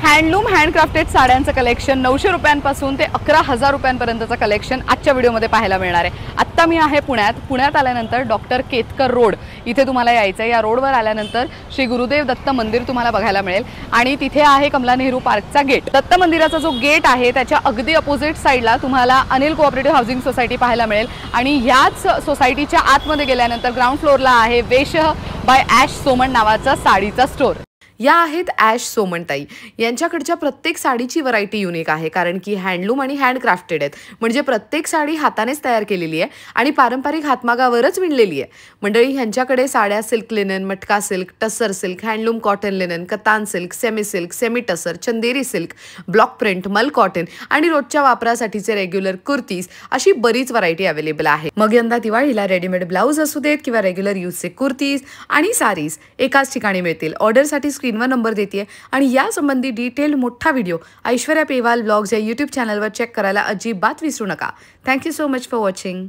Handloom handcrafted साड्यांचं collection 900 रुपयांपासून ते 11,000 रुपयांपर्यंतचं कलेक्शन आजच्या व्हिडिओमध्ये पाहायला मिळणार आहे। आत्ता मी आहे पुण्यात आल्यानंतर डॉक्टर केतकर रोड इथे तुम्हाला यायचं आहे। या रोडवर आल्यानंतर श्री गुरुदेव दत्त मंदिर तुम्हाला बघायला मिळेल आणि तिथे आहे कमला नेहरू पार्कचा गेट। दत्त मंदिराचा जो गेट आहे त्याच्या अगदी अपोजिट साईडला तुम्हाला अनिल कोऑपरेटिव्ह हाऊसिंग सोसायटी पाहायला मिळेल आणि याच सोसायटीच्या आतमध्ये गेल्यानंतर ग्राउंड फ्लोअरला आहे वेशह बाय ॲश सोमन नावाचा साडीचा स्टोर। या आहेत ॲश सोमनताई। यांच्याकडच्या प्रत्येक साडीची व्हरायटी युनिक आहे कारण की हँडलूम आणि हँडक्राफ्टेड आहेत, म्हणजे प्रत्येक साडी हातानेच तयार केलेली आहे आणि पारंपरिक हातमागावरच विणलेली आहे। मंडळी ह्यांच्याकडे साड्या silk linen, matka silk, tussar silk, handloom cotton linen, katan silk, semi tussar, Chanderi silk, block print, mul cotton आणि रोजच्या वापरासाठीचे रेग्युलर कुर्तीज अशी बरीच व्हरायटी अवेलेबल आहे। मग यंदा दिवाळीला रेडीमेड ब्लाऊज असू देत किंवा रेग्युलर यूजचे कुर्तीज आणि साडीज एकाच ठिकाणी मिळतील। ऑर्डरसाठी स्क्रीनवर नंबर देते आणि या संबंधी डिटेल मोठा व्हिडिओ ऐश्वर्या पेवाल ब्लॉग्स या यूट्यूब चॅनलवर चेक करायला अजिबात विसरू नका। Thank you so much for watching.